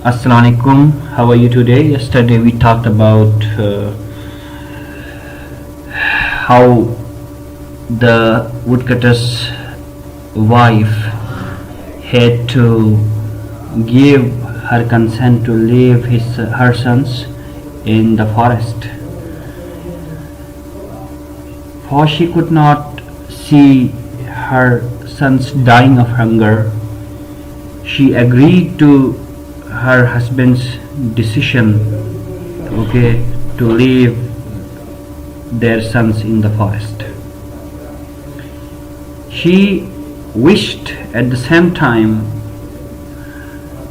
Assalamualaikum. How are you today? Yesterday we talked about how the woodcutter's wife had to give her consent to leave her sons in the forest, for she could not see her sons dying of hunger. She agreed to her husband's decision, to leave their sons in the forest. She wished at the same time,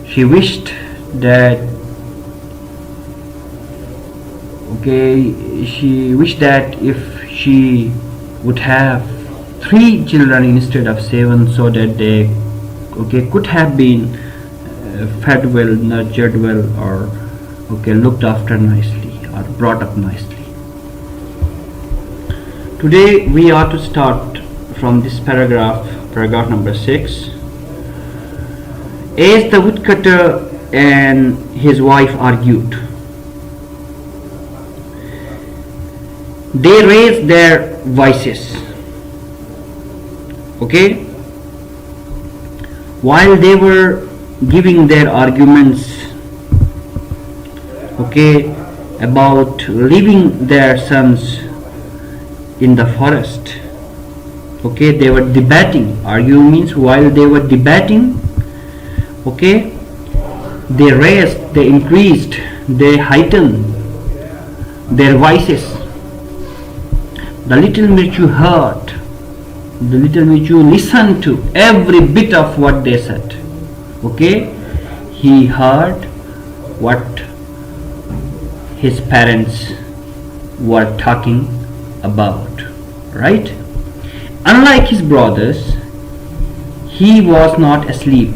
she wished that if she would have 3 children instead of 7, so that they could have been fed well, nurtured well, or looked after nicely, or brought up nicely. Today we are to start from this paragraph number 6. As the woodcutter and his wife argued, they raised their voices. While they were giving their arguments about leaving their sons in the forest, they were debating. Argue means while they were debating, they raised, they increased, they heightened their voices. The little Mirchu heard, the little Mirchu listened to every bit of what they said. He heard what his parents were talking about, right? Unlike his brothers, he was not asleep,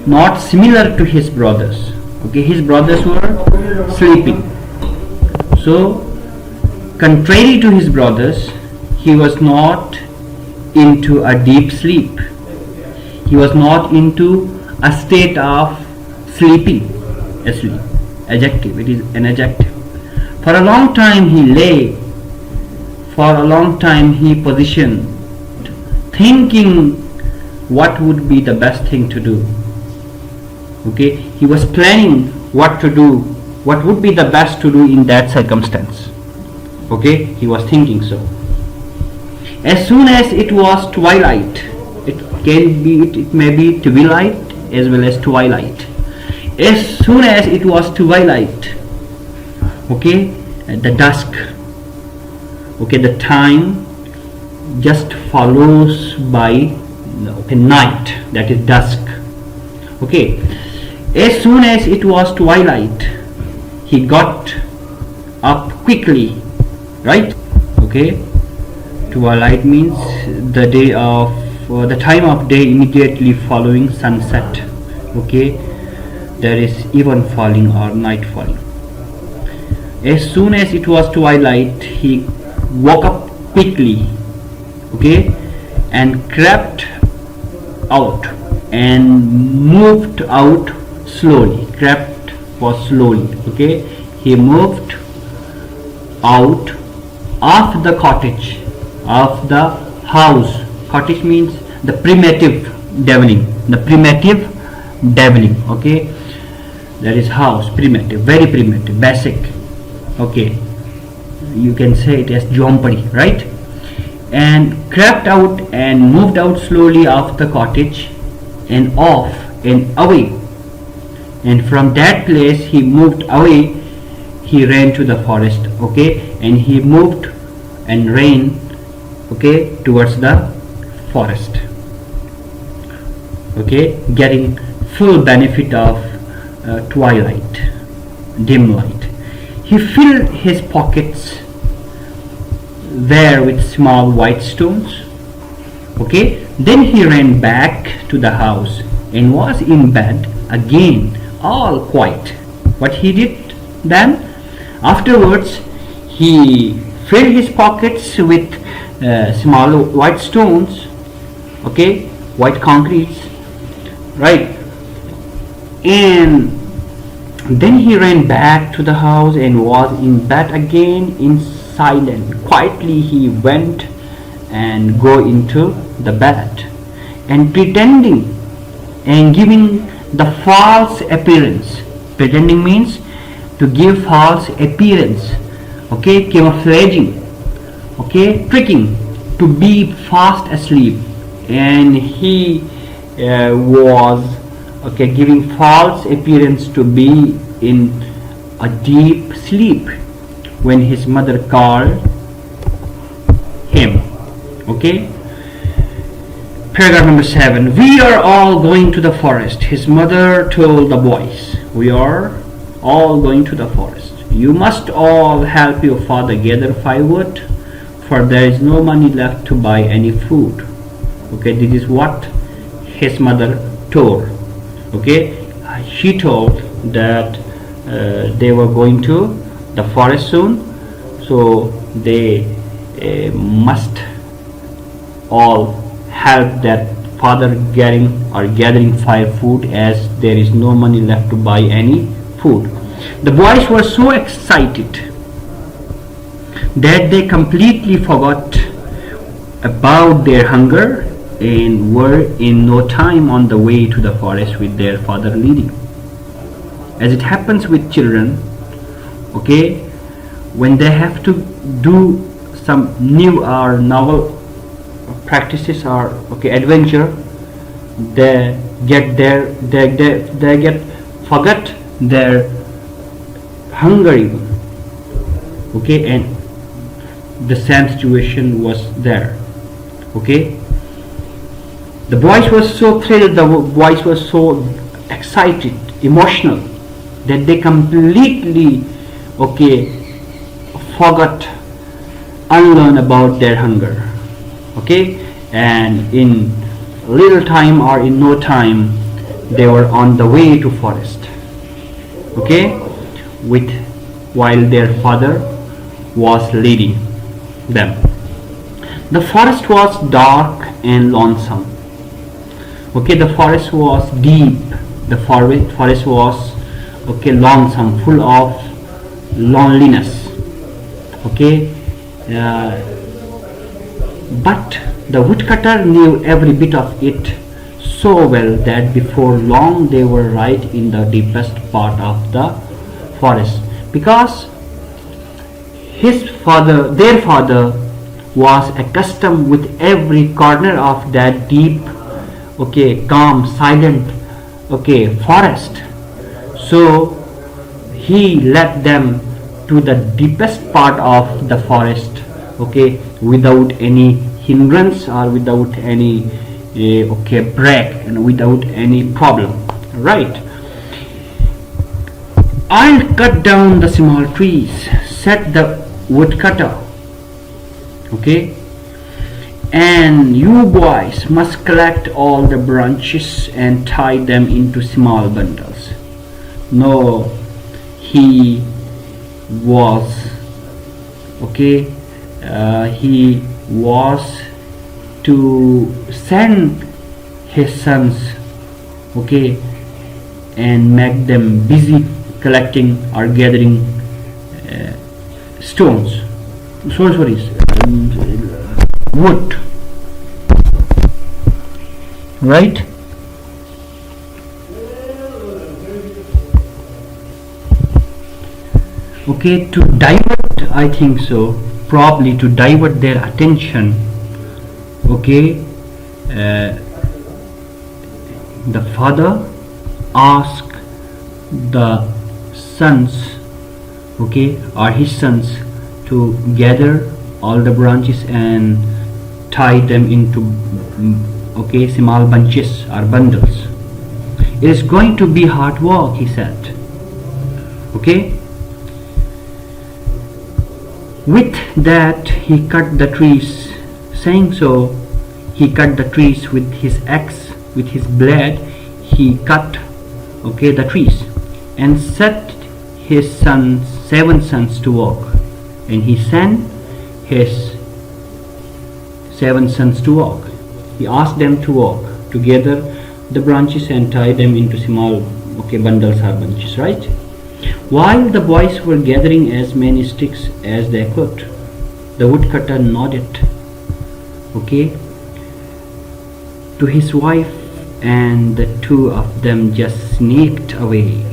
not similar to his brothers. His brothers were sleeping. So, contrary to his brothers, he was not into a deep sleep. He was not into a state of sleeping, asleep. Adjective, it is an adjective. For a long time he lay, for a long time he positioned, thinking what would be the best thing to do. He was planning what to do, what would be the best to do in that circumstance. He was thinking so. As soon as it was twilight, it may be twilight as well as twilight. As soon as it was twilight, at the dusk, the time just follows by night, that is dusk. As soon as it was twilight, he got up quickly, right? Twilight means the time of day immediately following sunset. There is even falling or night falling. As soon as it was twilight, he woke up quickly, and crept out and moved out slowly. Crept was slowly. He moved out of the cottage, of the house. Cottage means the primitive dwelling. That is house, primitive, very primitive, basic. You can say it as jompadi, right? And crept out and moved out slowly off the cottage and off and away. And from that place he moved away. He ran to the forest, and he moved and ran, towards the forest, getting full benefit of twilight, dim light. He filled his pockets there with small white stones. Then he ran back to the house and was in bed again, all quiet. What he did then? Afterwards, he filled his pockets with small white stones, white concretes, right? And then he ran back to the house and was in bed again in silence. Quietly he went and go into the bed and pretending and giving the false appearance. Pretending means to give false appearance, okay, camouflaging, okay, tricking, to be fast asleep. And he was, okay, giving false appearance to be in a deep sleep when his mother called him. Okay, paragraph number 7. We are all going to the forest, his mother told the boys. We are all going to the forest. You must all help your father gather firewood, for there is no money left to buy any food. Okay, this is what his mother told. Okay, she told that they were going to the forest soon, so they must all help that father gathering firewood, as there is no money left to buy any food. The boys were so excited that they completely forgot about their hunger and were in no time on the way to the forest with their father leading. As it happens with children, okay, when they have to do some new or novel practices or, okay, adventure, they get forget their hunger even. Okay, and the same situation was there. Okay, the boys were so thrilled, the boys were so excited, emotional, that they completely, okay, forgot, unlearn about their hunger. Okay, and in little time or in no time they were on the way to forest. Okay, while their father was leading them. The forest was dark and lonesome. Okay, the forest was deep. The forest was, okay, lonesome, full of loneliness. Okay, but the woodcutter knew every bit of it so well that before long they were right in the deepest part of the forest, because their father was accustomed with every corner of that deep, okay, calm, silent, okay, forest. So he led them to the deepest part of the forest, okay, without any hindrance or without any okay, break, and without any problem. Right. I'll cut down the small trees, said the woodcutter. Okay, and you boys must collect all the branches and tie them into small bundles. No, he was, okay, he was to send his sons, okay, and make them busy collecting or gathering wood, right? Okay, to divert, I think so, probably to divert their attention. Okay, the father asked the sons, okay, or his sons, to gather all the branches and tie them into, okay, small bunches or bundles. It is going to be hard work, he said. Okay, with that he cut the trees. Saying so, he cut the trees with his axe, with his blade. He cut, okay, the trees and set his sons, 7 sons, to work. And he sent his 7 sons to work. He asked them to work together the branches and tie them into small bundles or bunches, right? While the boys were gathering as many sticks as they could, the woodcutter nodded to his wife, and the two of them just sneaked away,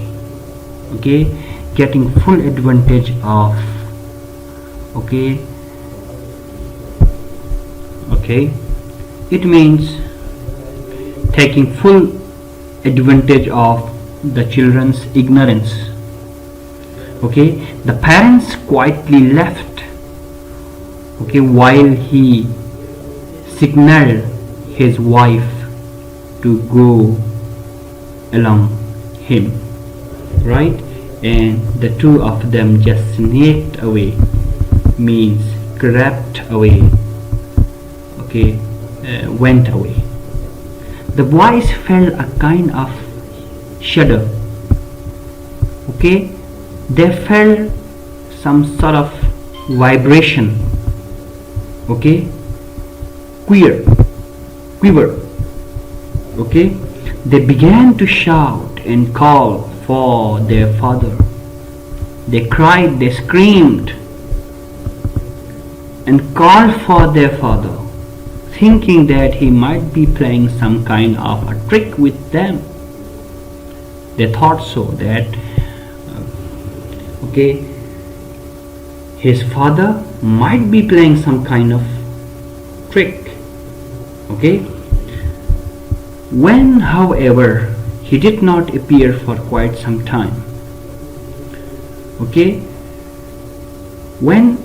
getting full advantage of it means taking full advantage of the children's ignorance. The parents quietly left while he signaled his wife to go along him, right? And the two of them just sneaked away, means crept away, went away. The boys felt a kind of shudder. They felt some sort of vibration, quiver. They began to shout and call for their father. They cried, they screamed and called for their father, thinking that he might be playing some kind of a trick with them. They thought so, that his father might be playing some kind of trick. When, however, he did not appear for quite some time, when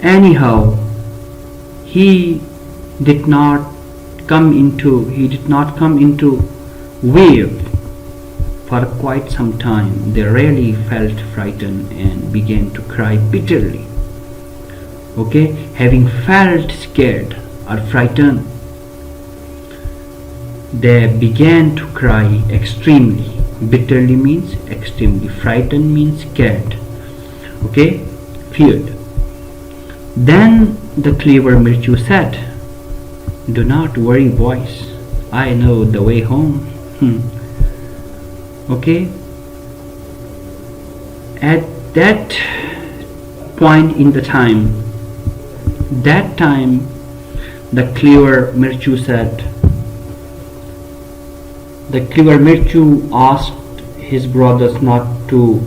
anyhow he did not come into view for quite some time, they really felt frightened and began to cry bitterly. Having felt scared or frightened, they began to cry extremely. Bitterly means extremely. Frightened means scared. Feared. Then the clever Mirchu said, "Do not worry, boys. I know the way home." At that point in the time, the clever Mirchu asked his brothers not to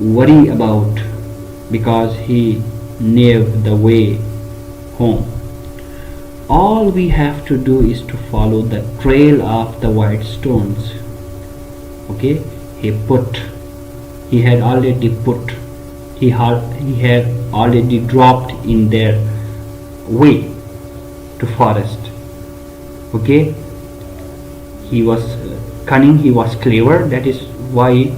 worry about, because he knew the way home. All we have to do is to follow the trail of the white stones. He had already dropped in their way to forest. He was cunning, he was clever, that is why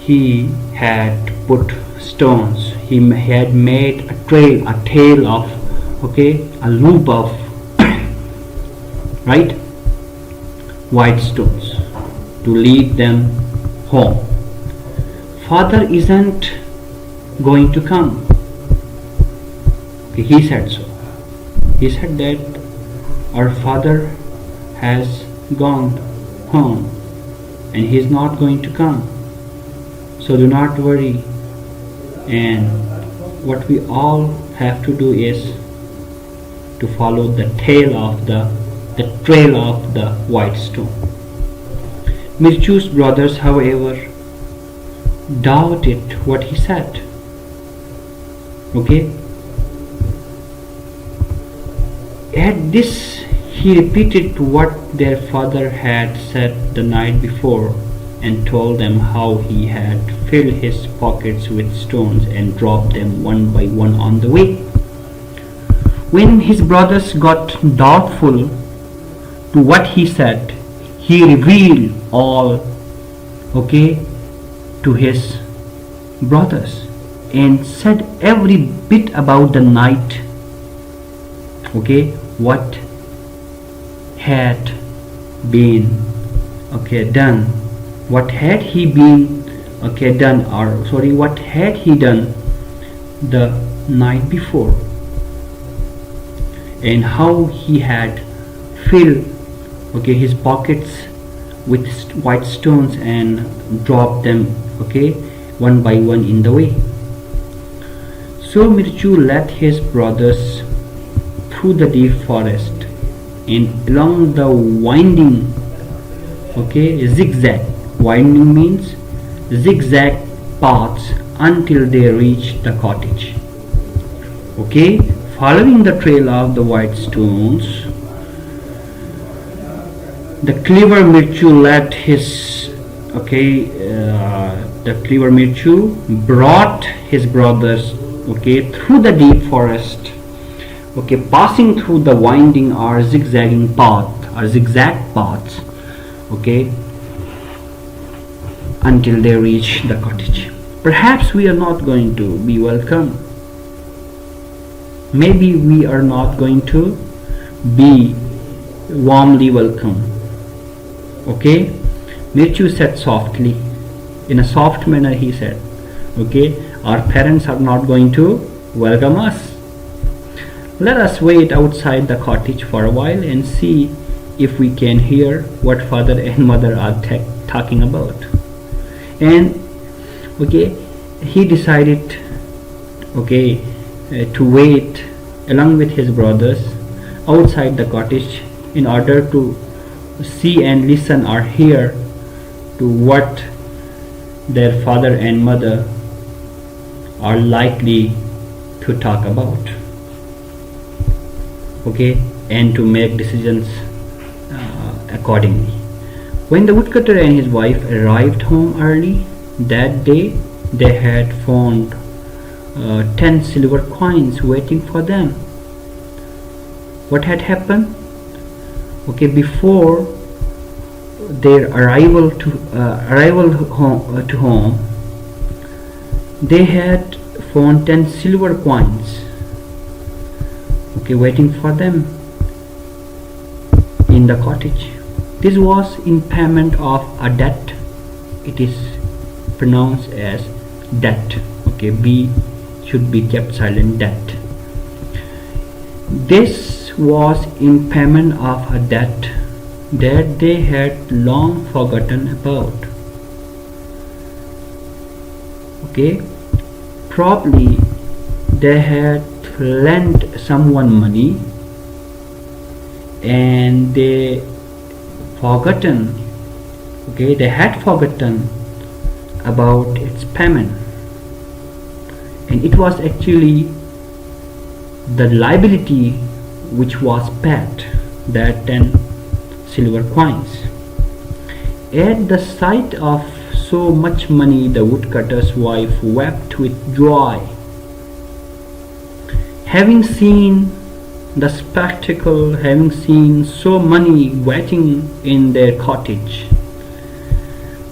he had put stones, he had made a tail of a loop of right, white stones to lead them home. Father isn't going to come. He said so. He said that our father has gone home and he is not going to come. So do not worry. And what we all have to do is to follow the trail of the white stone. Mirchu's brothers, however, doubted what he said. At this, he repeated what their father had said the night before and told them how he had filled his pockets with stones and dropped them one by one on the way. When his brothers got doubtful to what he said, he revealed all to his brothers and said every bit about the night, what had been done, what had he done the night before, and how he had filled okay, his pockets with white stones and dropped them, okay, one by one in the way. So Mirchu led his brothers through the deep forest and along the winding, okay, zigzag. Winding means zigzag paths until they reached the cottage. Okay, following the trail of the white stones, the clever Mirchu led his, okay, the clever Mirchu brought his brothers, okay, through the deep forest, okay, passing through the winding or zigzagging path or zigzag paths, okay, until they reach the cottage. Perhaps we are not going to be welcome. Maybe we are not going to be warmly welcome. Okay, Mirchu said softly, in a soft manner he said, okay, our parents are not going to welcome us. Let us wait outside the cottage for a while and see if we can hear what father and mother are talking about. And okay, he decided, okay, to wait along with his brothers outside the cottage in order to see and listen or hear to what their father and mother are likely to talk about, okay, and to make decisions accordingly. When the woodcutter and his wife arrived home early that day, they had found 10 silver coins waiting for them. What had happened? Okay, before their arrival to home, they had found 10 silver coins, okay, waiting for them in the cottage. This was in payment of a debt. It is pronounced as debt. Okay, B should be kept silent, debt. This was in payment of a debt that they had long forgotten about. Okay, probably they had lent someone money and they had forgotten about its payment, and it was actually the liability which was paid, that 10 silver coins. At the sight of so much money, the woodcutter's wife wept with joy. Having seen the spectacle, having seen so money waiting in their cottage,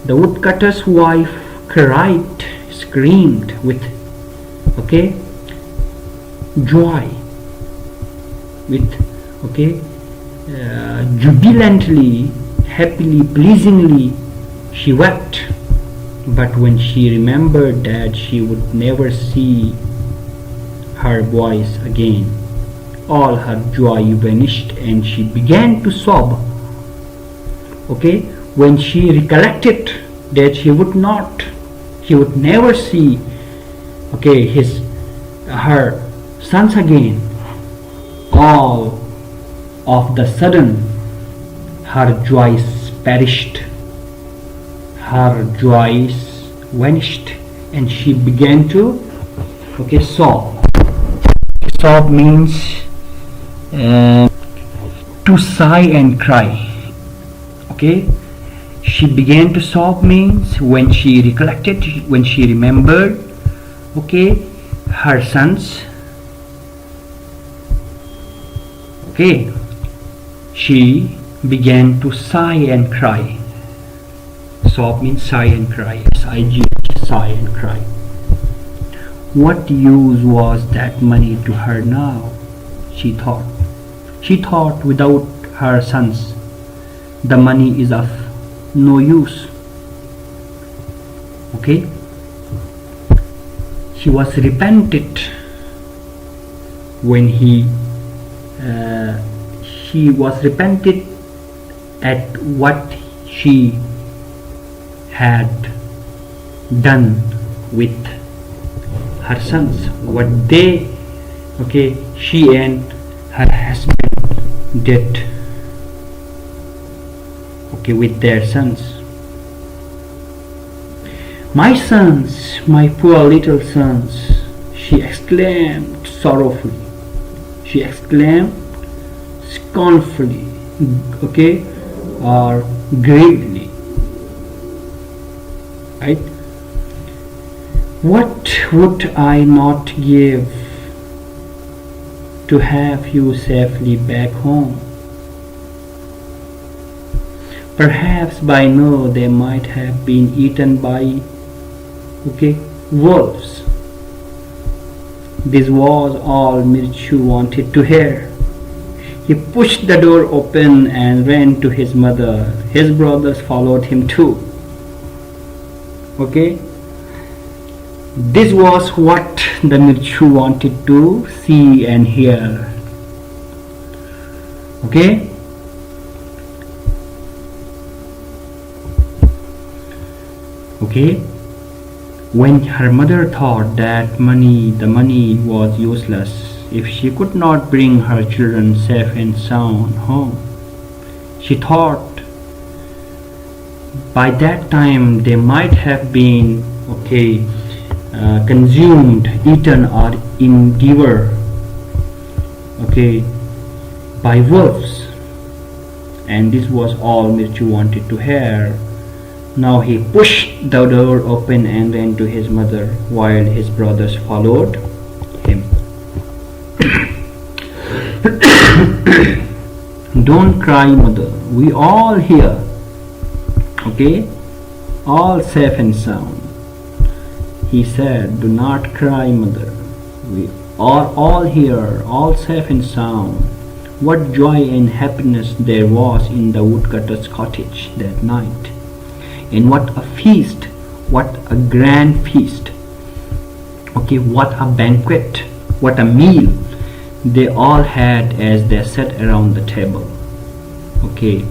the woodcutter's wife cried, screamed with, okay, joy, with, okay, jubilantly, happily, pleasingly, she wept. But when she remembered that she would never see her boys again, all her joy vanished and she began to sob. Okay, when she recollected that she would never see, okay, her sons again, all of the sudden her joys perished, her joys vanished, and she began to, okay, sob. Sob means to sigh and cry. Okay, she began to sob means when she recollected, when she remembered, okay, her sons, okay, she began to sigh and cry. Sob means sigh and cry. S-I-G-H, sigh and cry. What use was that money to her now? She thought. She thought without her sons, the money is of no use. Okay? She was repentant when she was repentant at what she had done with her sons, what they, okay, she and her husband did, okay, with their sons. My sons, my poor little sons, she exclaimed sorrowfully, she exclaimed scornfully, okay, or gravely, right? What would I not give to have you safely back home? Perhaps by now they might have been eaten by, okay, wolves. This was all Mirchu wanted to hear. He pushed the door open and ran to his mother. His brothers followed him too. Okay? This was what the Mirchu wanted to see and hear. Okay? Okay? When her mother thought that the money was useless if she could not bring her children safe and sound home, she thought by that time they might have been, okay, consumed, eaten, or devoured, okay, by wolves. And this was all Mirchu wanted to hear. Now he pushed the door open and ran to his mother while his brothers followed him. Don't cry, mother. We all here. Okay? All safe and sound. He said, do not cry, mother. We are all here, all safe and sound. What joy and happiness there was in the woodcutter's cottage that night. And what a feast, what a grand feast, okay, what a banquet, what a meal they all had as they sat around the table. Okay,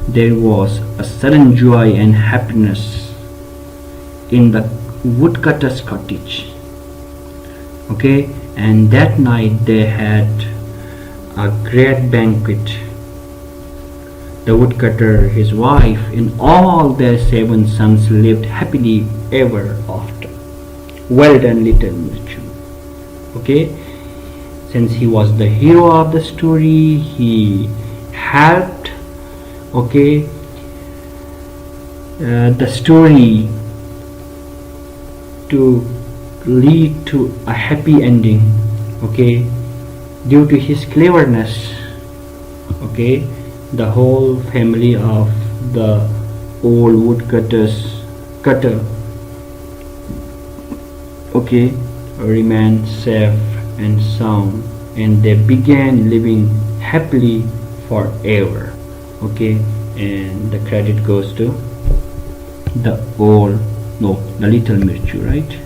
there was a sudden joy and happiness in the woodcutter's cottage. Okay, and that night they had a great banquet. The woodcutter, his wife, and all their 7 sons lived happily ever after. Well done, little Mirchu. Okay, since he was the hero of the story, he helped, okay, the story to lead to a happy ending. Okay, due to his cleverness. Okay, the whole family of the old woodcutter, okay, remained safe and sound, and they began living happily forever. Okay, and the credit goes to the little Mirchu, right?